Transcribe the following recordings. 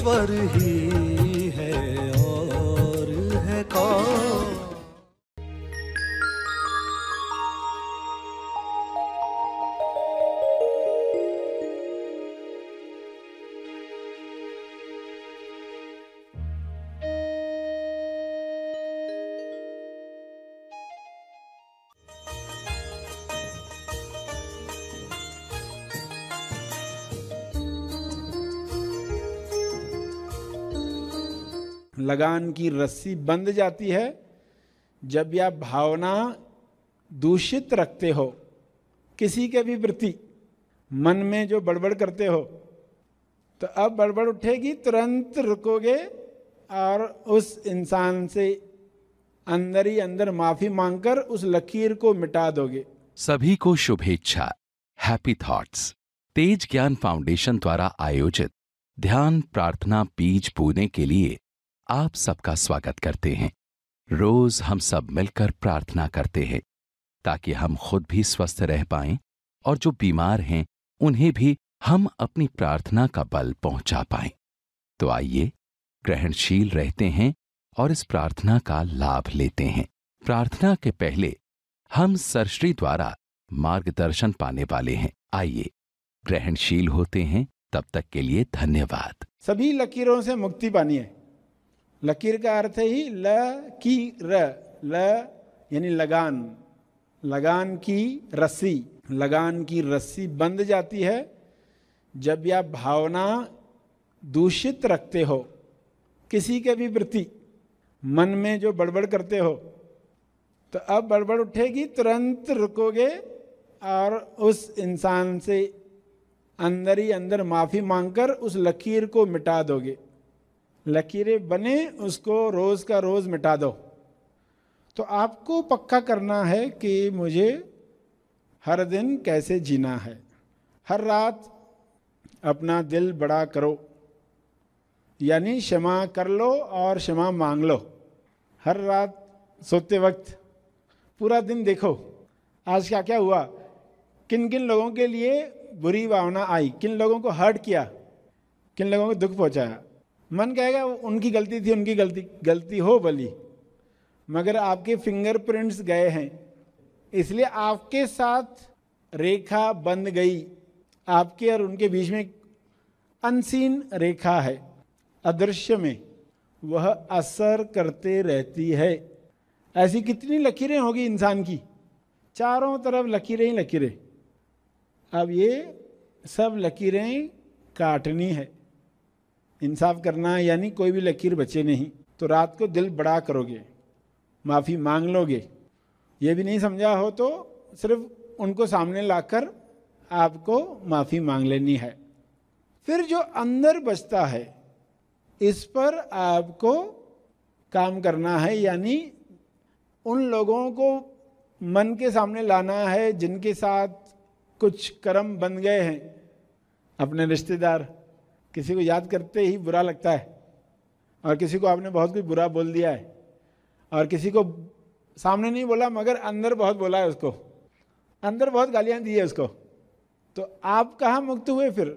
ईश्वर ही है और है कौन। लगान की रस्सी बंध जाती है जब यह भावना दूषित रखते हो किसी के भी प्रति, मन में जो बड़बड़ करते हो, तो अब बड़बड़ उठेगी तुरंत रुकोगे और उस इंसान से अंदर ही अंदर माफी मांगकर उस लकीर को मिटा दोगे। सभी को शुभेच्छा। हैप्पी थॉट्स तेज ज्ञान फाउंडेशन द्वारा आयोजित ध्यान प्रार्थना बीज बोने के लिए आप सबका स्वागत करते हैं। रोज हम सब मिलकर प्रार्थना करते हैं ताकि हम खुद भी स्वस्थ रह पाएं और जो बीमार हैं उन्हें भी हम अपनी प्रार्थना का बल पहुंचा पाएं। तो आइए ग्रहणशील रहते हैं और इस प्रार्थना का लाभ लेते हैं। प्रार्थना के पहले हम सरश्री द्वारा मार्गदर्शन पाने वाले हैं। आइए ग्रहणशील होते हैं। तब तक के लिए धन्यवाद। सभी लकीरों से मुक्ति पानी है। लकीर का अर्थ है ही लकीर, ल यानी लगान, लगान की रस्सी। लगान की रस्सी बंध जाती है जब यह भावना दूषित रखते हो किसी के भी प्रति, मन में जो बड़बड़ करते हो, तो अब बड़बड़ उठेगी तुरंत रुकोगे और उस इंसान से अंदर ही अंदर माफी मांगकर उस लकीर को मिटा दोगे। लकीरें बने उसको रोज का रोज मिटा दो। तो आपको पक्का करना है कि मुझे हर दिन कैसे जीना है। हर रात अपना दिल बड़ा करो, यानी क्षमा कर लो और क्षमा मांग लो। हर रात सोते वक्त पूरा दिन देखो आज क्या क्या हुआ, किन किन लोगों के लिए बुरी भावना आई, किन लोगों को हर्ट किया, किन लोगों को दुख पहुंचाया। मन कहेगा उनकी गलती थी, उनकी गलती हो भली, मगर आपके फिंगरप्रिंट्स गए हैं, इसलिए आपके साथ रेखा बंध गई। आपके और उनके बीच में अनसीन रेखा है, अदृश्य में, वह असर करते रहती है। ऐसी कितनी लकीरें होगी इंसान की, चारों तरफ लकीरें ही लकीरें। अब ये सब लकीरें काटनी है, इंसाफ करना है, यानी कोई भी लकीर बचे नहीं। तो रात को दिल बड़ा करोगे, माफ़ी मांग लोगे। ये भी नहीं समझा हो तो सिर्फ उनको सामने लाकर आपको माफ़ी मांग लेनी है। फिर जो अंदर बचता है इस पर आपको काम करना है, यानी उन लोगों को मन के सामने लाना है जिनके साथ कुछ कर्म बन गए हैं। अपने रिश्तेदार, किसी को याद करते ही बुरा लगता है, और किसी को आपने बहुत कुछ बुरा बोल दिया है, और किसी को सामने नहीं बोला मगर अंदर बहुत बोला है, उसको अंदर बहुत गालियां दी है उसको। तो आप कहाँ मुक्त हुए फिर?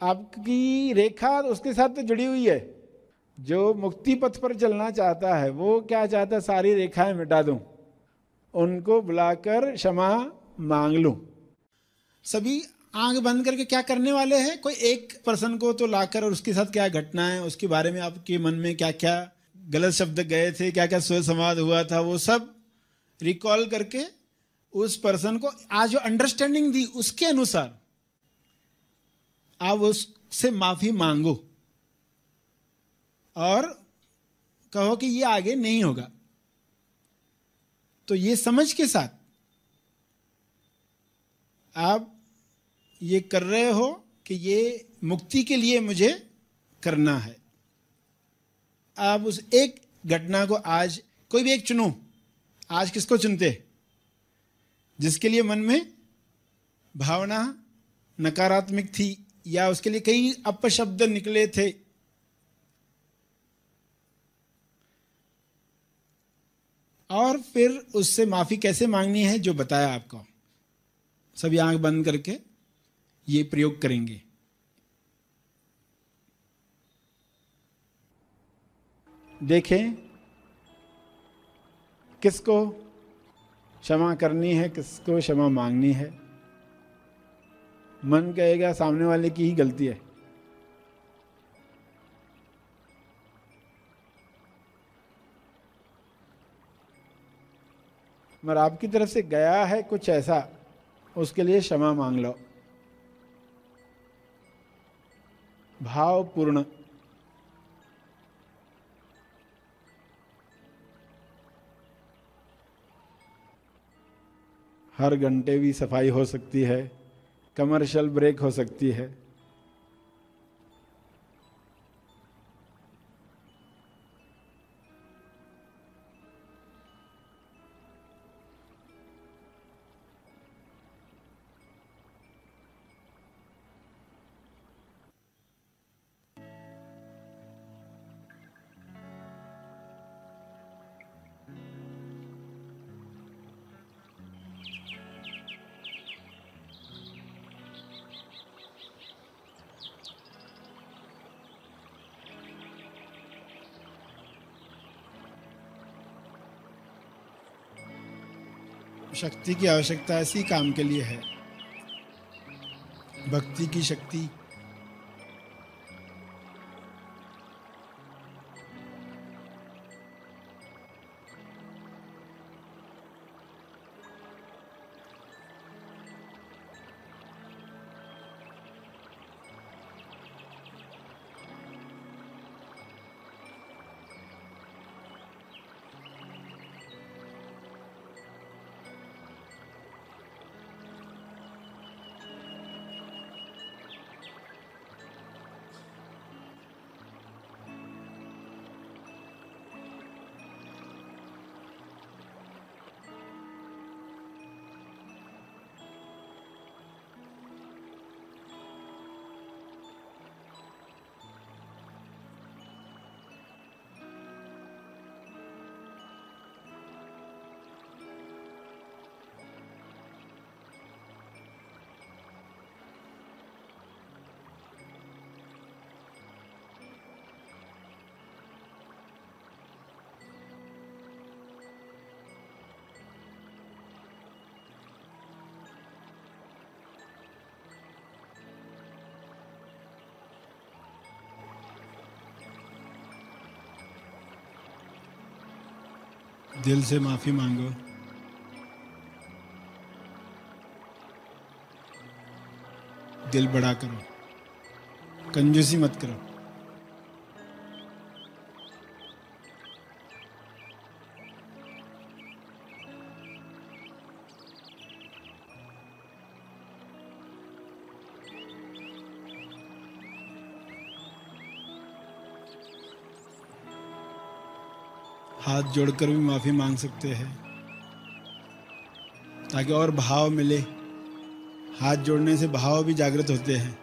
आपकी रेखा उसके साथ तो जुड़ी हुई है। जो मुक्ति पथ पर चलना चाहता है वो क्या चाहता है? सारी रेखाएं मिटा दूं, उनको बुलाकर क्षमा मांग लूं। सभी आंख बंद करके क्या करने वाले हैं? कोई एक पर्सन को तो लाकर और उसके साथ क्या घटना है, उसके बारे में आपके मन में क्या क्या गलत शब्द गए थे, क्या क्या सोच संवाद हुआ था, वो सब रिकॉल करके उस पर्सन को आज जो अंडरस्टैंडिंग दी उसके अनुसार आप उससे माफी मांगो और कहो कि ये आगे नहीं होगा। तो ये समझ के साथ आप ये कर रहे हो कि ये मुक्ति के लिए मुझे करना है। आप उस एक घटना को आज कोई भी एक चुनो। आज किसको चुनते? जिसके लिए मन में भावना नकारात्मक थी या उसके लिए कई अपशब्द निकले थे, और फिर उससे माफी कैसे मांगनी है जो बताया आपको। सभी आंख बंद करके ये प्रयोग करेंगे। देखें किसको क्षमा करनी है, किसको क्षमा मांगनी है। मन कहेगा सामने वाले की ही गलती है, मगर आपकी तरफ से गया है कुछ ऐसा, उसके लिए क्षमा मांग लो। भावपूर्ण। हर घंटे भी सफाई हो सकती है, कमर्शियल ब्रेक हो सकती है। शक्ति की आवश्यकता इसी काम के लिए है, भक्ति की शक्ति। दिल से माफी मांगो। दिल बड़ा करो, कंजूसी मत करो। हाथ जोड़कर भी माफी मांग सकते हैं ताकि और भाव मिले। हाथ जोड़ने से भाव भी जागृत होते हैं।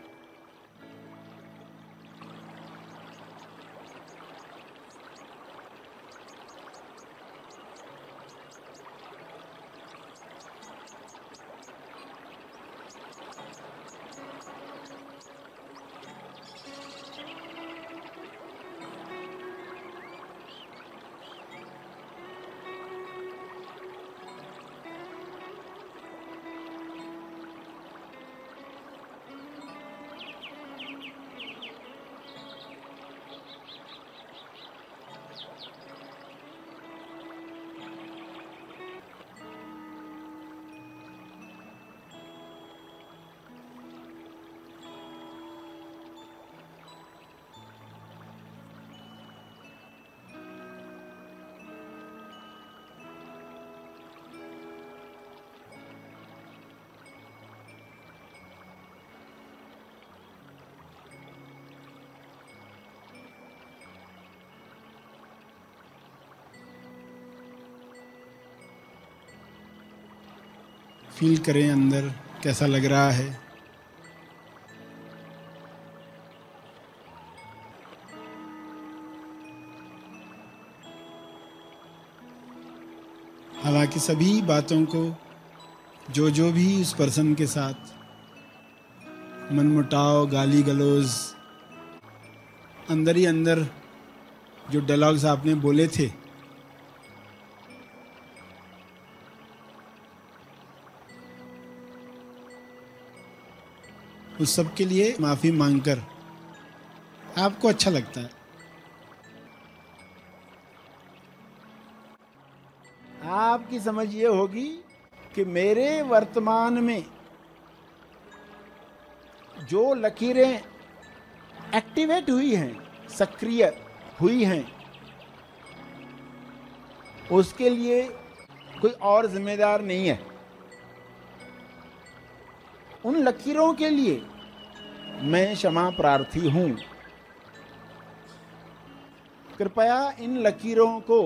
फील करें अंदर कैसा लग रहा है। हालांकि सभी बातों को जो भी उस पर्सन के साथ मनमुटाव, गाली गलौज अंदर ही अंदर जो डायलॉग्स आपने बोले थे, उस सब के लिए माफी मांगकर आपको अच्छा लगता है। आपकी समझ ये होगी कि मेरे वर्तमान में जो लकीरें एक्टिवेट हुई हैं, सक्रिय हुई हैं, उसके लिए कोई और जिम्मेदार नहीं है। उन लकीरों के लिए मैं क्षमा प्रार्थी हूं। कृपया इन लकीरों को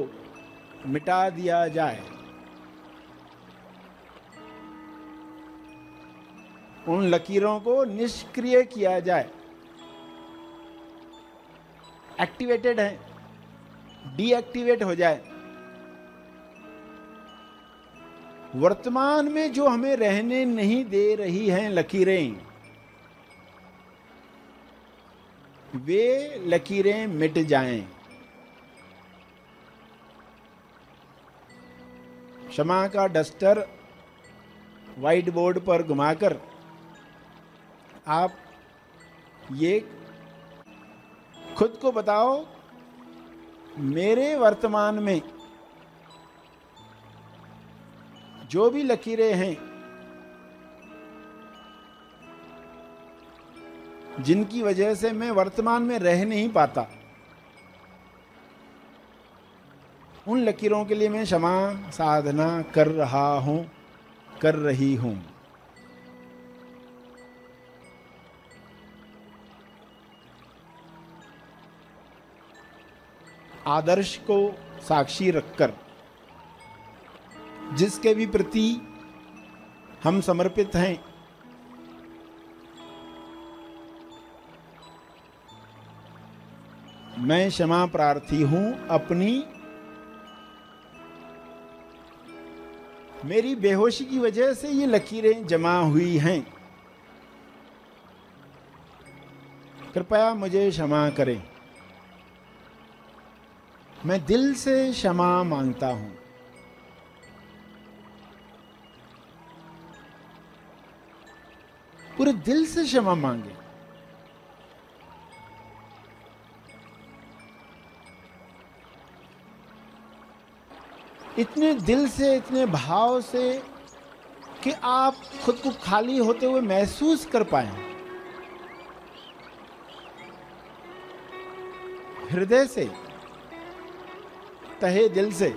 मिटा दिया जाए। उन लकीरों को निष्क्रिय किया जाए। एक्टिवेटेड है, डीएक्टिवेट हो जाए। वर्तमान में जो हमें रहने नहीं दे रही हैं लकीरें, वे लकीरें मिट जाएं। क्षमा का डस्टर व्हाइट बोर्ड पर घुमाकर आप ये खुद को बताओ, मेरे वर्तमान में जो भी लकीरें हैं जिनकी वजह से मैं वर्तमान में रह नहीं पाता, उन लकीरों के लिए मैं क्षमा साधना कर रहा हूं, कर रही हूं। आदर्श को साक्षी रखकर जिसके भी प्रति हम समर्पित हैं, मैं क्षमा प्रार्थी हूं। अपनी मेरी बेहोशी की वजह से ये लकीरें जमा हुई हैं, कृपया मुझे क्षमा करें। मैं दिल से क्षमा मांगता हूं। पूरे दिल से क्षमा मांगे। इतने दिल से, इतने भाव से कि आप खुद को खाली होते हुए महसूस कर पाए। हृदय से, तहे दिल से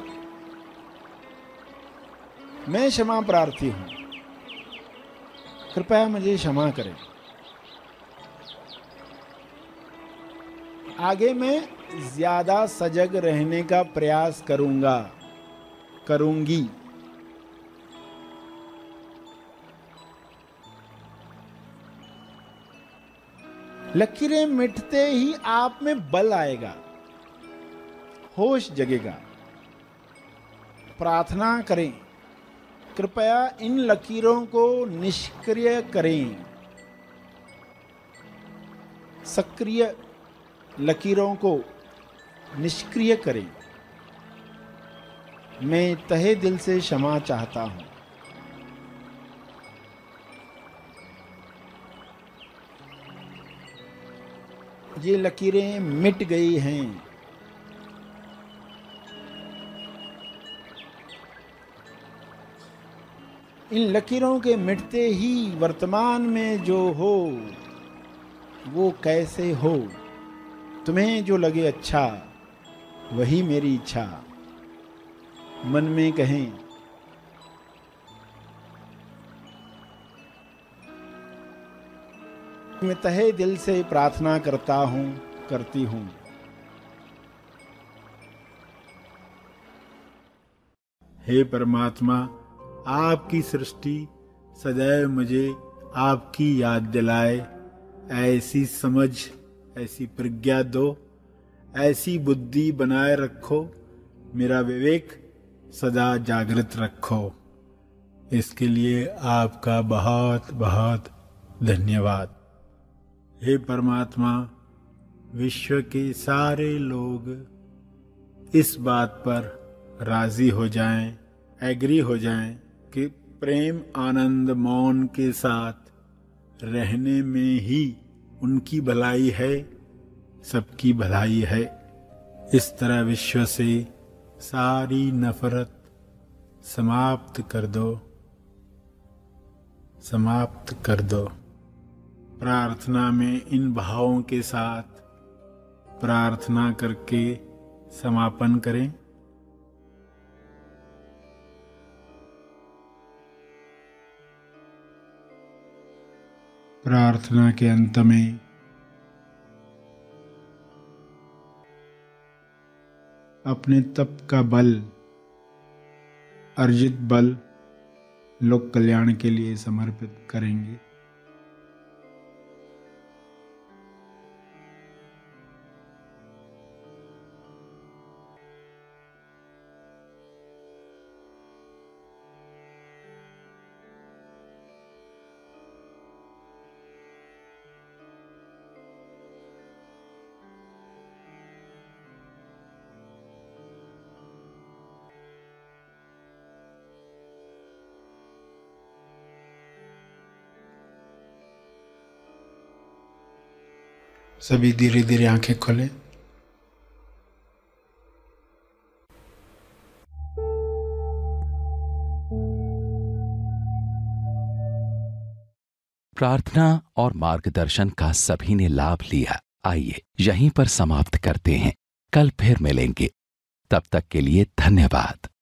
मैं क्षमा प्रार्थी हूं, कृपया मुझे क्षमा करें। आगे मैं ज्यादा सजग रहने का प्रयास करूंगा, करूंगी। लकीरें मिटते ही आप में बल आएगा, होश जगेगा। प्रार्थना करें, कृपया इन लकीरों को निष्क्रिय करें। सक्रिय लकीरों को निष्क्रिय करें। मैं तहे दिल से क्षमा चाहता हूं। ये लकीरें मिट गई हैं। इन लकीरों के मिटते ही वर्तमान में जो हो वो कैसे हो, तुम्हें जो लगे अच्छा वही मेरी इच्छा। मन में कहें, मैं तहे दिल से प्रार्थना करता हूं, करती हूं। हे परमात्मा, आपकी सृष्टि सदैव मुझे आपकी याद दिलाए। ऐसी समझ, ऐसी प्रज्ञा दो, ऐसी बुद्धि बनाए रखो, मेरा विवेक सदा जागृत रखो। इसके लिए आपका बहुत बहुत धन्यवाद। हे परमात्मा, विश्व के सारे लोग इस बात पर राजी हो जाएं, एग्री हो जाएं कि प्रेम आनंद मौन के साथ रहने में ही उनकी भलाई है, सबकी भलाई है। इस तरह विश्व से सारी नफरत समाप्त कर दो, समाप्त कर दो। प्रार्थना में इन भावों के साथ प्रार्थना करके समापन करें। प्रार्थना के अंत में अपने तप का बल, अर्जित बल लोक कल्याण के लिए समर्पित करेंगे। सभी धीरे धीरे आंखें खोलें। प्रार्थना और मार्गदर्शन का सभी ने लाभ लिया। आइए यहीं पर समाप्त करते हैं, कल फिर मिलेंगे। तब तक के लिए धन्यवाद।